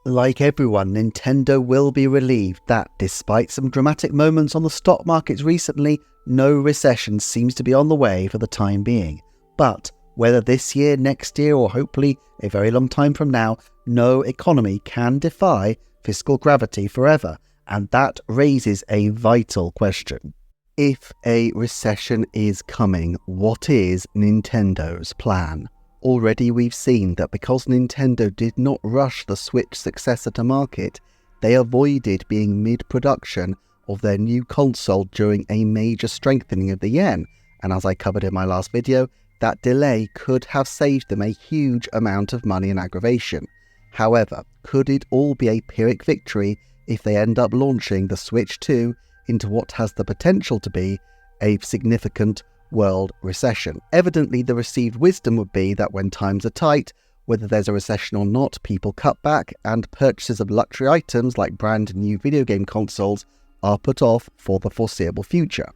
Like everyone, Nintendo will be relieved that, despite some dramatic moments on the stock markets recently, no recession seems to be on the way for the time being. But whether this year, next year, or hopefully a very long time from now, no economy can defy fiscal gravity forever, and that raises a vital question. If a recession is coming, what is Nintendo's plan? Already we've seen that because Nintendo did not rush the Switch successor to market, they avoided being mid-production of their new console during a major strengthening of the yen, and as I covered in my last video, that delay could have saved them a huge amount of money and aggravation. However, could it all be a Pyrrhic victory if they end up launching the Switch 2 into what has the potential to be a significant world recession? Evidently, the received wisdom would be that when times are tight, whether there's a recession or not, people cut back and purchases of luxury items like brand new video game consoles are put off for the foreseeable future.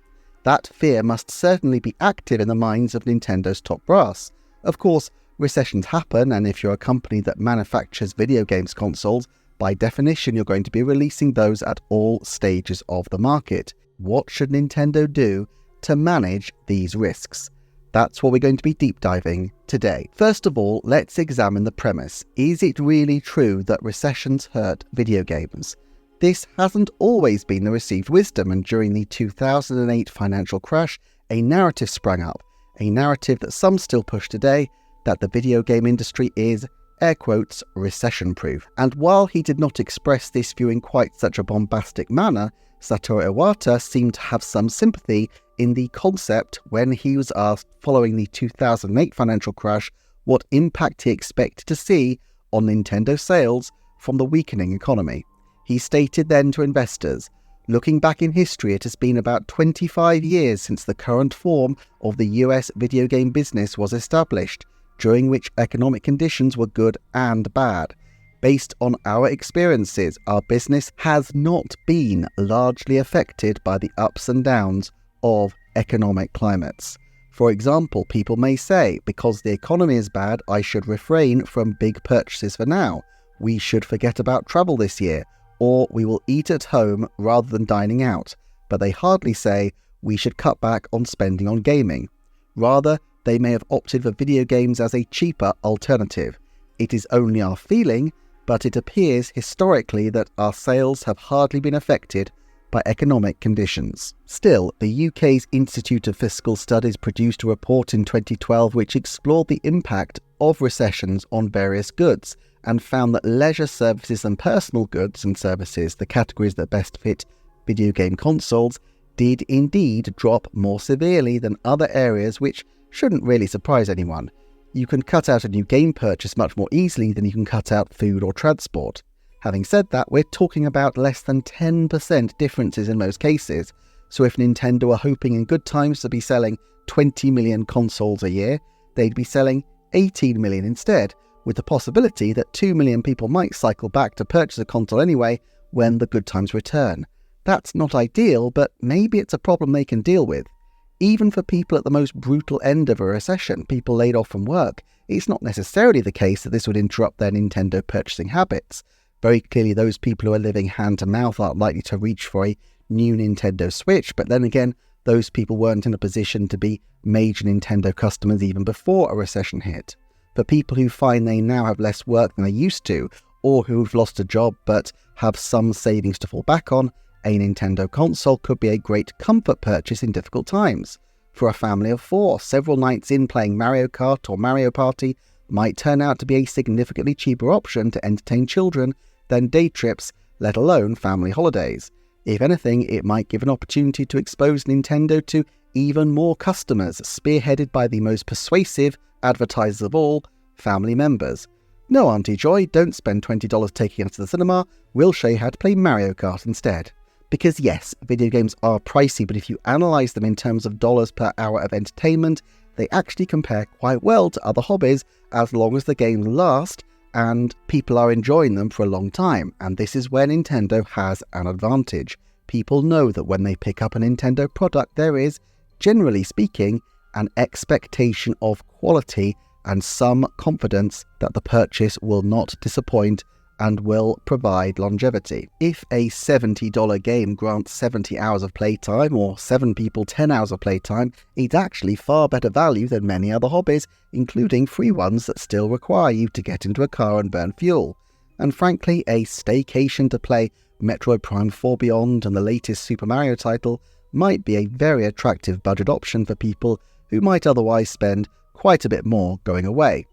That fear must certainly be active in the minds of Nintendo's top brass. Of course, recessions happen, and if you're a company that manufactures video games consoles, by definition you're going to be releasing those at all stages of the market. What should Nintendo do to manage these risks? That's what we're going to be deep diving today. First of all, let's examine the premise. Is it really true that recessions hurt video games? This hasn't always been the received wisdom, and during the 2008 financial crash, a narrative sprang up, a narrative that some still push today, that the video game industry is, air quotes, recession-proof. And while he did not express this view in quite such a bombastic manner, Satoru Iwata seemed to have some sympathy in the concept when he was asked following the 2008 financial crash what impact he expected to see on Nintendo sales from the weakening economy. He stated then to investors, "Looking back in history, it has been about 25 years since the current form of the US video game business was established, during which economic conditions were good and bad. Based on our experiences, our business has not been largely affected by the ups and downs of economic climates. For example, people may say, because the economy is bad, I should refrain from big purchases for now. We should forget about travel this year, or we will eat at home rather than dining out. But they hardly say we should cut back on spending on gaming. Rather, they may have opted for video games as a cheaper alternative. It is only our feeling, but it appears historically that our sales have hardly been affected by economic conditions." Still, the UK's Institute of Fiscal Studies produced a report in 2012 which explored the impact of recessions on various goods, and found that leisure services and personal goods and services, the categories that best fit video game consoles, did indeed drop more severely than other areas, which shouldn't really surprise anyone. You can cut out a new game purchase much more easily than you can cut out food or transport. Having said that, we're talking about less than 10% differences in most cases, so if Nintendo are hoping in good times to be selling 20 million consoles a year, they'd be selling 18 million instead, with the possibility that 2 million people might cycle back to purchase a console anyway when the good times return. That's not ideal, but maybe it's a problem they can deal with. Even for people at the most brutal end of a recession, people laid off from work, it's not necessarily the case that this would interrupt their Nintendo purchasing habits. Very clearly, those people who are living hand to mouth aren't likely to reach for a new Nintendo Switch, but then again, those people weren't in a position to be major Nintendo customers even before a recession hit. For people who find they now have less work than they used to, or who've lost a job but have some savings to fall back on, a Nintendo console could be a great comfort purchase in difficult times. For a family of 4, several nights in playing Mario Kart or Mario Party might turn out to be a significantly cheaper option to entertain children than day trips, let alone family holidays. If anything, it might give an opportunity to expose Nintendo to even more customers, spearheaded by the most persuasive advertisers of all, family members. "No, Auntie Joy, don't spend $20 taking us to the cinema, we'll show you how to play Mario Kart instead." Because yes, video games are pricey, but if you analyse them in terms of dollars per hour of entertainment, they actually compare quite well to other hobbies as long as the games last and people are enjoying them for a long time. And this is where Nintendo has an advantage. People know that when they pick up a Nintendo product, there is, generally speaking, an expectation of quality and some confidence that the purchase will not disappoint and will provide longevity. If a $70 game grants 70 hours of playtime or 7 people 10 hours of playtime, it's actually far better value than many other hobbies, including free ones that still require you to get into a car and burn fuel. And frankly, a staycation to play Metroid Prime 4 Beyond and the latest Super Mario title might be a very attractive budget option for people who might otherwise spend quite a bit more going away.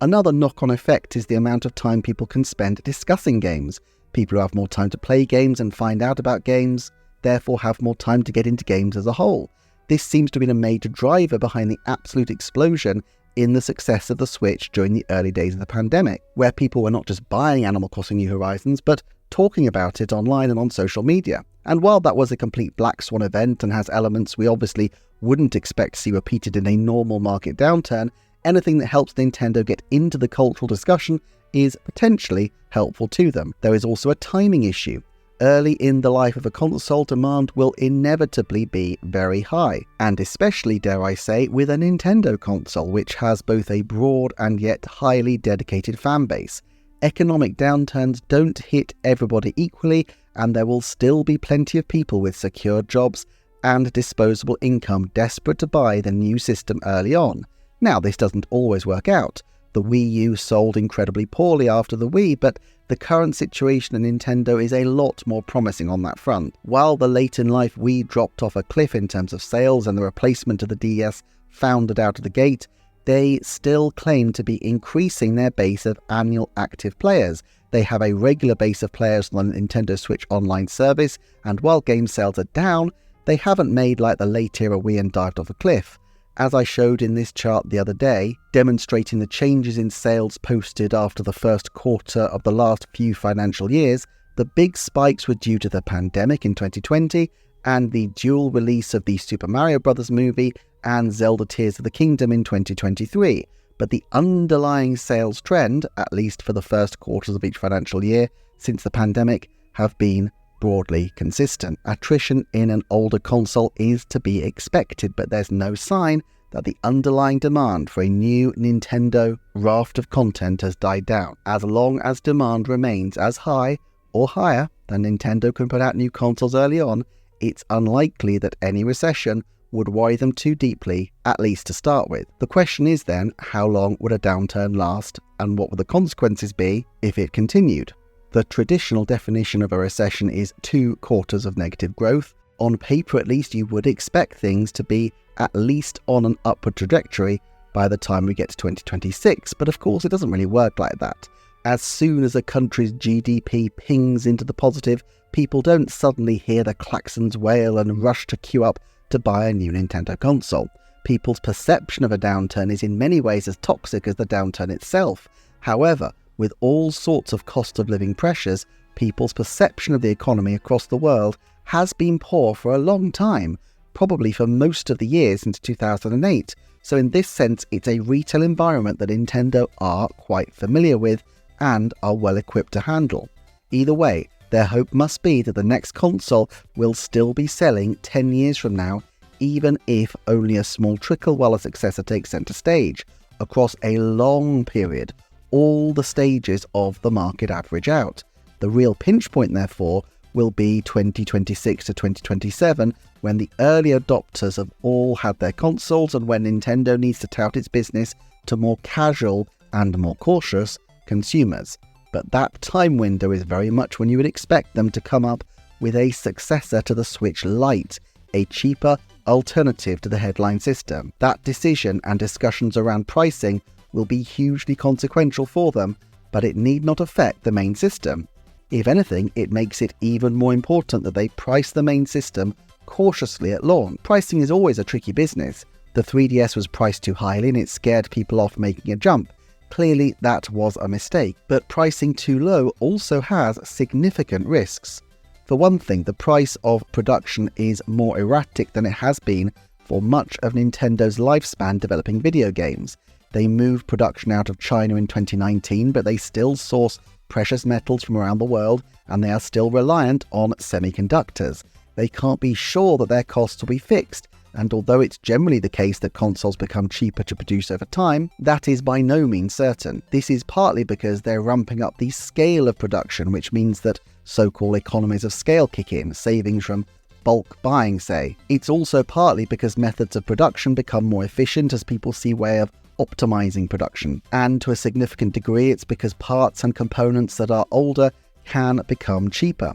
Another knock-on effect is the amount of time people can spend discussing games. People who have more time to play games and find out about games, therefore have more time to get into games as a whole. This seems to be a major driver behind the absolute explosion in the success of the Switch during the early days of the pandemic, where people were not just buying Animal Crossing New Horizons, but talking about it online and on social media. And while that was a complete black swan event and has elements we obviously wouldn't expect to see repeated in a normal market downturn, anything that helps Nintendo get into the cultural discussion is potentially helpful to them. There is also a timing issue. Early in the life of a console, demand will inevitably be very high, and especially, dare I say, with a Nintendo console, which has both a broad and yet highly dedicated fan base. Economic downturns don't hit everybody equally, and there will still be plenty of people with secure jobs and disposable income desperate to buy the new system early on. Now, this doesn't always work out. The Wii U sold incredibly poorly after the Wii, but the current situation in Nintendo is a lot more promising on that front. While the late-in-life Wii dropped off a cliff in terms of sales and the replacement of the DS foundered out of the gate, they still claim to be increasing their base of annual active players. They have a regular base of players on the Nintendo Switch Online service, and while game sales are down, they haven't made like the late-era Wii and dived off a cliff. As I showed in this chart the other day, demonstrating the changes in sales posted after the first quarter of the last few financial years, the big spikes were due to the pandemic in 2020 and the dual release of the Super Mario Bros. Movie and Zelda Tears of the Kingdom in 2023. But the underlying sales trend, at least for the first quarters of each financial year since the pandemic, have been broadly consistent. Attrition in an older console is to be expected, but there's no sign that the underlying demand for a new Nintendo raft of content has died down. As long as demand remains as high or higher than Nintendo can put out new consoles early on, it's unlikely that any recession would worry them too deeply, at least to start with. The question is then, how long would a downturn last, and what would the consequences be if it continued? The traditional definition of a recession is 2 quarters of negative growth. On paper, at least, you would expect things to be at least on an upward trajectory by the time we get to 2026, but of course it doesn't really work like that. As soon as a country's GDP pings into the positive, people don't suddenly hear the klaxons wail and rush to queue up to buy a new Nintendo console. People's perception of a downturn is in many ways as toxic as the downturn itself. However, with all sorts of cost of living pressures, people's perception of the economy across the world has been poor for a long time, probably for most of the years since 2008. So in this sense, it's a retail environment that Nintendo are quite familiar with and are well equipped to handle. Either way, their hope must be that the next console will still be selling 10 years from now, even if only a small trickle while a successor takes center stage. Across a long period, all the stages of the market average out. The real pinch point, therefore, will be 2026 to 2027, when the early adopters have all had their consoles and when Nintendo needs to tout its business to more casual and more cautious consumers. But that time window is very much when you would expect them to come up with a successor to the Switch Lite, a cheaper alternative to the headline system. That decision and discussions around pricing will be hugely consequential for them, but it need not affect the main system. If anything, it makes it even more important that they price the main system cautiously at launch. Pricing is always a tricky business. The 3DS was priced too highly and it scared people off making a jump. Clearly that was a mistake, but pricing too low also has significant risks. For one thing, the price of production is more erratic than it has been for much of Nintendo's lifespan developing video games. They moved production out of China in 2019, but they still source precious metals from around the world, and they are still reliant on semiconductors. They can't be sure that their costs will be fixed, and although it's generally the case that consoles become cheaper to produce over time, that is by no means certain. This is partly because they're ramping up the scale of production, which means that so-called economies of scale kick in, savings from bulk buying, say. It's also partly because methods of production become more efficient as people see a way of optimizing production. And to a significant degree, it's because parts and components that are older can become cheaper.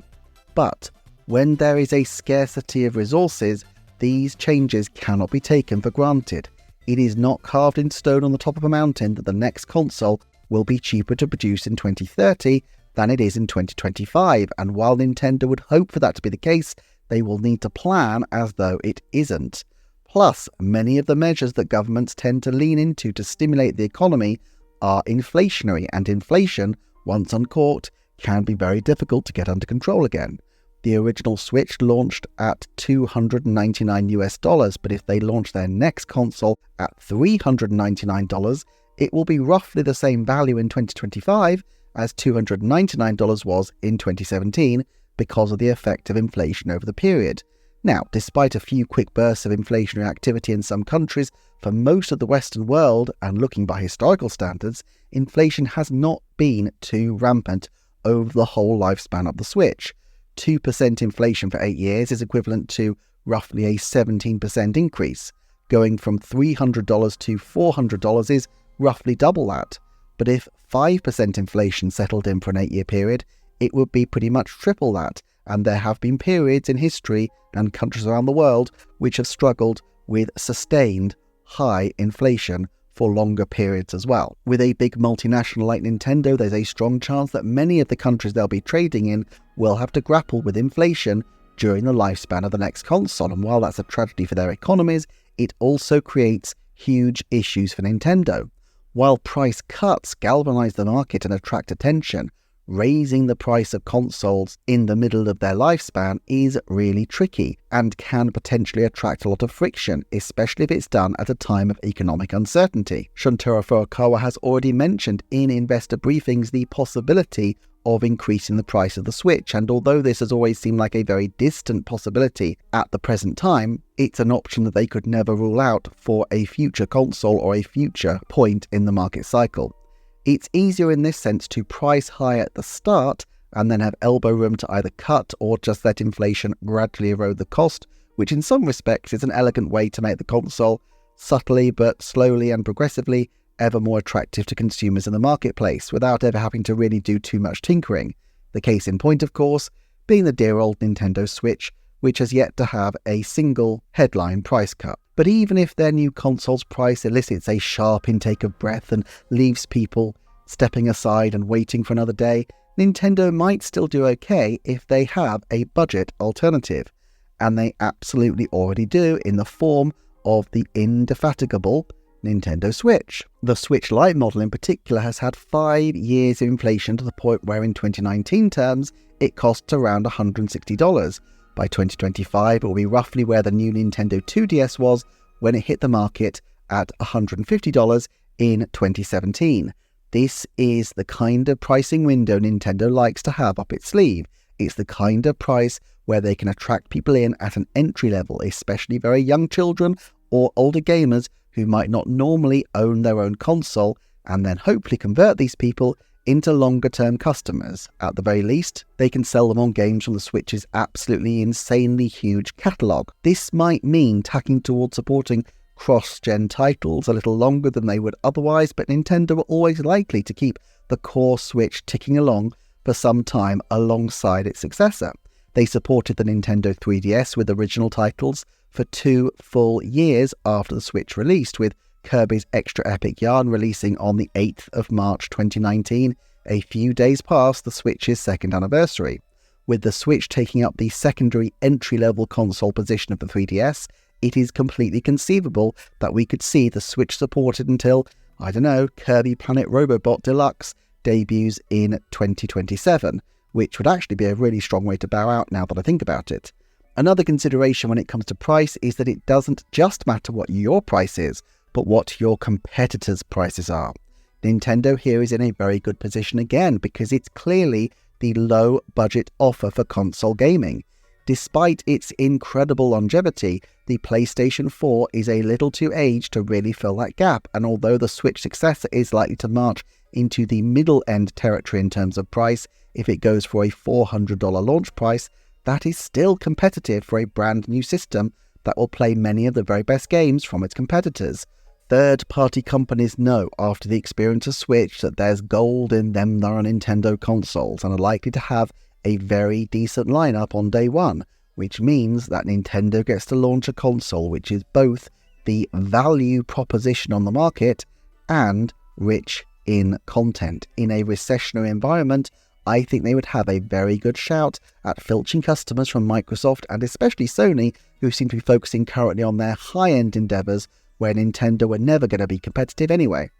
But when there is a scarcity of resources, these changes cannot be taken for granted. It is not carved in stone on the top of a mountain that the next console will be cheaper to produce in 2030 than it is in 2025, and while Nintendo would hope for that to be the case, they will need to plan as though it isn't. Plus, many of the measures that governments tend to lean into to stimulate the economy are inflationary, and inflation, once uncorked, can be very difficult to get under control again. The original Switch launched at $299, but if they launch their next console at $399, it will be roughly the same value in 2025 as $299 was in 2017 because of the effect of inflation over the period. Now, despite a few quick bursts of inflationary activity in some countries, for most of the Western world, and looking by historical standards, inflation has not been too rampant over the whole lifespan of the Switch. 2% inflation for 8 years is equivalent to roughly a 17% increase. Going from $300 to $400 is roughly double that. But if 5% inflation settled in for an 8-year period, it would be pretty much triple that. And there have been periods in history and countries around the world which have struggled with sustained high inflation for longer periods as well. With a big multinational like Nintendo, there's a strong chance that many of the countries they'll be trading in will have to grapple with inflation during the lifespan of the next console, and while that's a tragedy for their economies, it also creates huge issues for Nintendo. While price cuts galvanize the market and attract attention, raising the price of consoles in the middle of their lifespan is really tricky and can potentially attract a lot of friction, especially if it's done at a time of economic uncertainty. Shuntaro Furukawa has already mentioned in investor briefings the possibility of increasing the price of the Switch, and although this has always seemed like a very distant possibility at the present time, it's an option that they could never rule out for a future console or a future point in the market cycle. It's easier in this sense to price high at the start and then have elbow room to either cut or just let inflation gradually erode the cost, which in some respects is an elegant way to make the console subtly but slowly and progressively ever more attractive to consumers in the marketplace without ever having to really do too much tinkering. The case in point, of course, being the dear old Nintendo Switch, which has yet to have a single headline price cut. But even if their new console's price elicits a sharp intake of breath and leaves people stepping aside and waiting for another day, Nintendo might still do okay if they have a budget alternative. And they absolutely already do in the form of the indefatigable Nintendo Switch. The Switch Lite model in particular has had 5 years of inflation to the point where in 2019 terms, it costs around $160. By 2025, it will be roughly where the new Nintendo 2DS was when it hit the market at $150 in 2017. This is the kind of pricing window Nintendo likes to have up its sleeve. It's the kind of price where they can attract people in at an entry level, especially very young children or older gamers who might not normally own their own console, and then hopefully convert these people into longer-term customers. At the very least, they can sell them on games from the Switch's absolutely insanely huge catalogue. This might mean tacking towards supporting cross-gen titles a little longer than they would otherwise, but Nintendo are always likely to keep the core Switch ticking along for some time alongside its successor. They supported the Nintendo 3DS with original titles for 2 full years after the Switch released, with Kirby's Extra Epic Yarn releasing on the 8th of March 2019, a few days past the Switch's 2nd anniversary. With the Switch taking up the secondary entry-level console position of the 3DS, it is completely conceivable that we could see the Switch supported until, I don't know, Kirby Planet Robobot Deluxe debuts in 2027, which would actually be a really strong way to bow out now that I think about it. Another consideration when it comes to price is that it doesn't just matter what your price is, but what your competitors' prices are. Nintendo here is in a very good position again because it's clearly the low budget offer for console gaming. Despite its incredible longevity, the PlayStation 4 is a little too aged to really fill that gap, and although the Switch successor is likely to march into the middle-end territory in terms of price if it goes for a $400 launch price, that is still competitive for a brand new system that will play many of the very best games from its competitors. Third-party companies know after the experience of Switch that there's gold in them that are Nintendo consoles and are likely to have a very decent lineup on day one, which means that Nintendo gets to launch a console which is both the value proposition on the market and rich in content. In a recessionary environment, I think they would have a very good shout at filching customers from Microsoft and especially Sony, who seem to be focusing currently on their high-end endeavours where Nintendo were never going to be competitive anyway.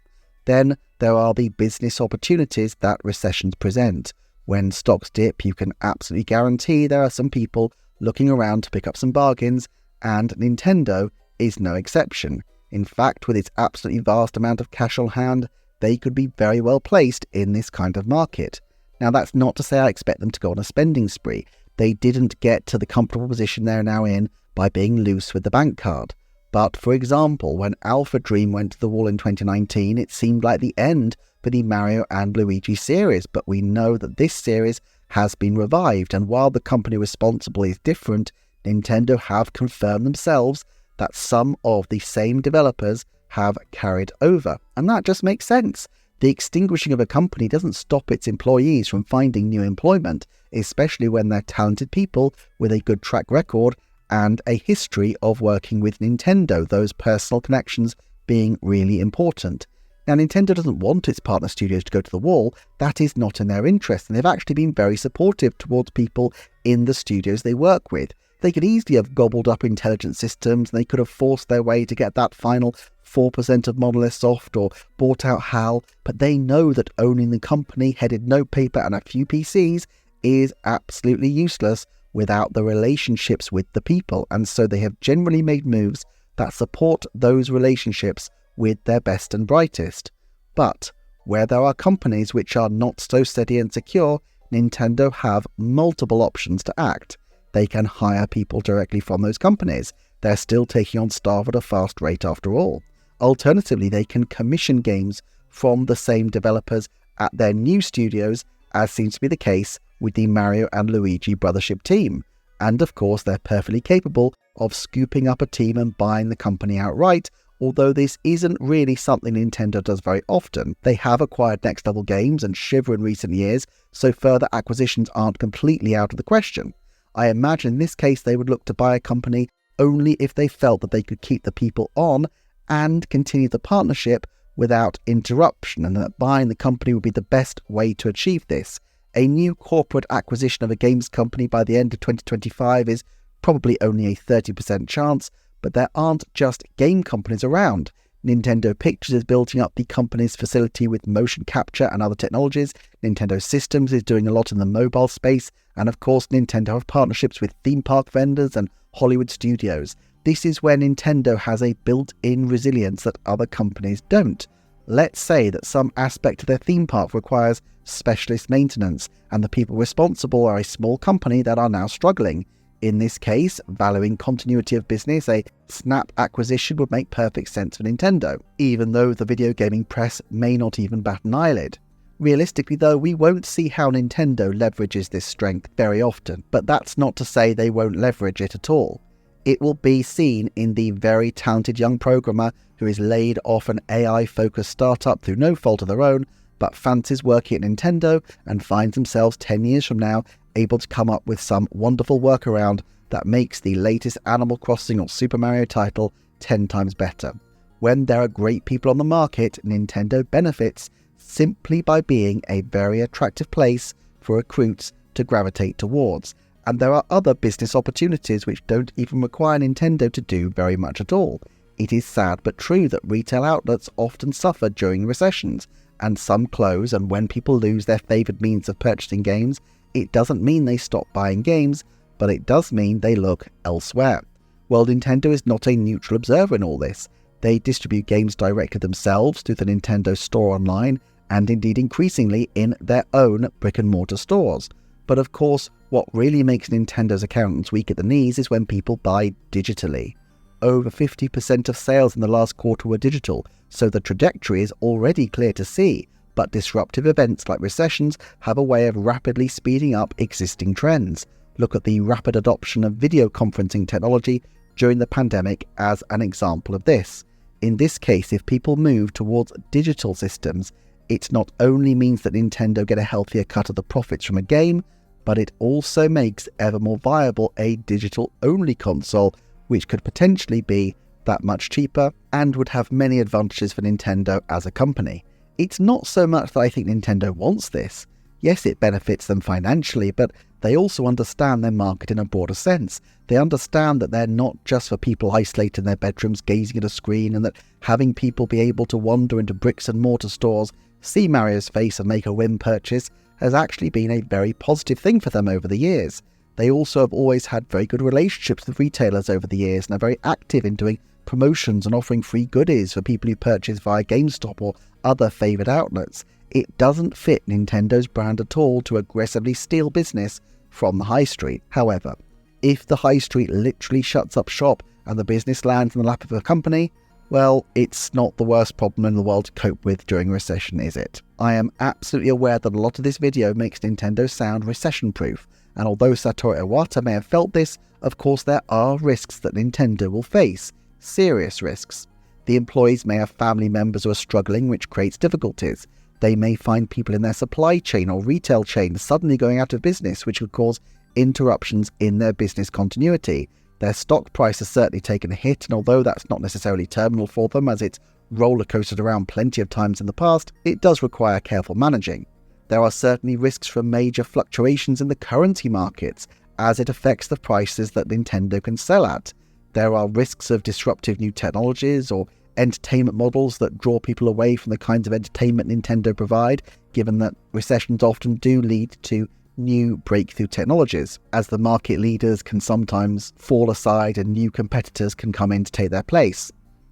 Then there are the business opportunities that recessions present. When stocks dip, you can absolutely guarantee there are some people looking around to pick up some bargains, and Nintendo is no exception. In fact, with its absolutely vast amount of cash on hand, they could be very well placed in this kind of market. Now, that's not to say I expect them to go on a spending spree. They didn't get to the comfortable position they're now in by being loose with the bank card. But, for example, when Alpha Dream went to the wall in 2019, it seemed like the end for the Mario and Luigi series, but we know that this series has been revived, and while the company responsible is different, Nintendo have confirmed themselves that some of the same developers have carried over, and that just makes sense. The extinguishing of a company doesn't stop its employees from finding new employment, especially when they're talented people with a good track record and a history of working with Nintendo, those personal connections being really important. Now, Nintendo doesn't want its partner studios to go to the wall. That is not in their interest, and they've actually been very supportive towards people in the studios they work with. They could easily have gobbled up intelligent systems, and they could have forced their way to get that final 4% of Monolith Soft or bought out HAL, but they know that owning the company, headed notepaper and a few PCs is absolutely useless without the relationships with the people, and so they have generally made moves that support those relationships with their best and brightest. But where there are companies which are not so steady and secure, Nintendo have multiple options to act. They can hire people directly from those companies. They're still taking on staff at a fast rate after all. Alternatively, they can commission games from the same developers at their new studios, as seems to be the case with the Mario and Luigi Brothership team. And of course, they're perfectly capable of scooping up a team and buying the company outright, although this isn't really something Nintendo does very often. They have acquired Next Level Games and Shiver in recent years, so further acquisitions aren't completely out of the question. I imagine in this case they would look to buy a company only if they felt that they could keep the people on and continue the partnership without interruption, and that buying the company would be the best way to achieve this. A new corporate acquisition of a games company by the end of 2025 is probably only a 30% chance, but there aren't just game companies around. Nintendo Pictures is building up the company's facility with motion capture and other technologies. Nintendo Systems is doing a lot in the mobile space. And of course, Nintendo have partnerships with theme park vendors and Hollywood studios. This is where Nintendo has a built-in resilience that other companies don't. Let's say that some aspect of their theme park requires specialist maintenance, and the people responsible are a small company that are now struggling. In this case, valuing continuity of business, a snap acquisition would make perfect sense for Nintendo, even though the video gaming press may not even bat an eyelid. Realistically though, we won't see how Nintendo leverages this strength very often, but that's not to say they won't leverage it at all. It will be seen in the very talented young programmer who is laid off an AI-focused startup through no fault of their own, but fancies working at Nintendo and finds themselves 10 years from now able to come up with some wonderful workaround that makes the latest Animal Crossing or Super Mario title 10 times better. When there are great people on the market, Nintendo benefits simply by being a very attractive place for recruits to gravitate towards. And there are other business opportunities which don't even require Nintendo to do very much at all. It is sad but true that retail outlets often suffer during recessions, and some close, and when people lose their favoured means of purchasing games, it doesn't mean they stop buying games, but it does mean they look elsewhere. Well, Nintendo is not a neutral observer in all this. They distribute games directly themselves through the Nintendo Store online, and indeed increasingly in their own brick-and-mortar stores. But of course, what really makes Nintendo's accountants weak at the knees is when people buy digitally. Over 50% of sales in the last quarter were digital, so the trajectory is already clear to see, but disruptive events like recessions have a way of rapidly speeding up existing trends. Look at the rapid adoption of video conferencing technology during the pandemic as an example of this. In this case, if people move towards digital systems, it not only means that Nintendo get a healthier cut of the profits from a game, but it also makes ever more viable a digital-only console, which could potentially be that much cheaper and would have many advantages for Nintendo as a company. It's not so much that I think Nintendo wants this. Yes, it benefits them financially, but they also understand their market in a broader sense. They understand that they're not just for people isolated in their bedrooms gazing at a screen, and that having people be able to wander into bricks and mortar stores, see Mario's face and make a whim purchase has actually been a very positive thing for them over the years. They also have always had very good relationships with retailers over the years and are very active in doing promotions and offering free goodies for people who purchase via GameStop or other favoured outlets. It doesn't fit Nintendo's brand at all to aggressively steal business from the high street. However, if the high street literally shuts up shop and the business lands in the lap of a company, well, it's not the worst problem in the world to cope with during a recession, is it? I am absolutely aware that a lot of this video makes Nintendo sound recession-proof, and although Satoru Iwata may have felt this, of course there are risks that Nintendo will face. Serious risks. The employees may have family members who are struggling, which creates difficulties. They may find people in their supply chain or retail chain suddenly going out of business, which could cause interruptions in their business continuity. Their stock price has certainly taken a hit, and although that's not necessarily terminal for them, as it's roller coasted around plenty of times in the past, it does require careful managing. There are certainly risks from major fluctuations in the currency markets, as it affects the prices that Nintendo can sell at. There are risks of disruptive new technologies or entertainment models that draw people away from the kinds of entertainment Nintendo provide, given that recessions often do lead to new breakthrough technologies, as the market leaders can sometimes fall aside and new competitors can come in to take their place.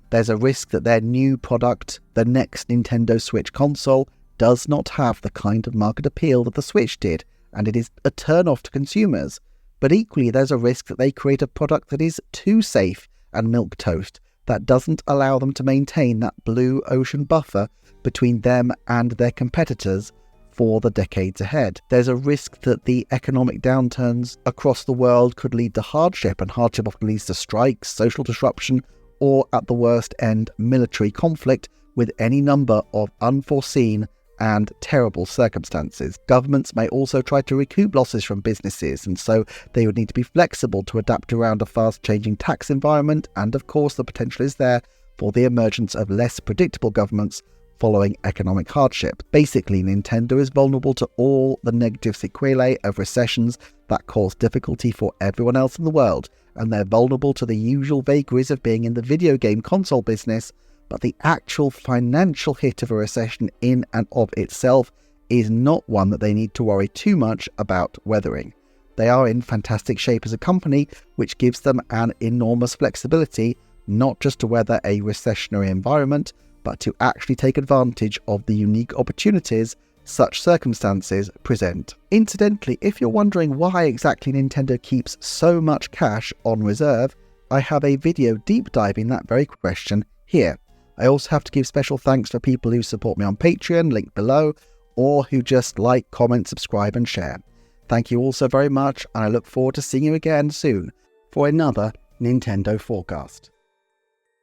There's a risk that their new product, the next Nintendo Switch console, does not have the kind of market appeal that the Switch did, and it is a turn-off to consumers. But equally, there's a risk that they create a product that is too safe and milquetoast, that doesn't allow them to maintain that blue ocean buffer between them and their competitors for the decades ahead. There's a risk that the economic downturns across the world could lead to hardship, and hardship often leads to strikes, social disruption, or at the worst end, military conflict with any number of unforeseen and terrible circumstances. Governments may also try to recoup losses from businesses, and so they would need to be flexible to adapt around a fast-changing tax environment, and of course the potential is there for the emergence of less predictable governments following economic hardship. Basically, Nintendo is vulnerable to all the negative sequelae of recessions that cause difficulty for everyone else in the world, and they're vulnerable to the usual vagaries of being in the video game console business, but the actual financial hit of a recession in and of itself is not one that they need to worry too much about weathering. They are in fantastic shape as a company, which gives them an enormous flexibility, not just to weather a recessionary environment, but to actually take advantage of the unique opportunities such circumstances present. Incidentally, if you're wondering why exactly Nintendo keeps so much cash on reserve, I have a video deep diving that very question here. I also have to give special thanks for people who support me on Patreon, link below, or who just like, comment, subscribe and share. Thank you all so very much, and I look forward to seeing you again soon for another Nintendo Forecast.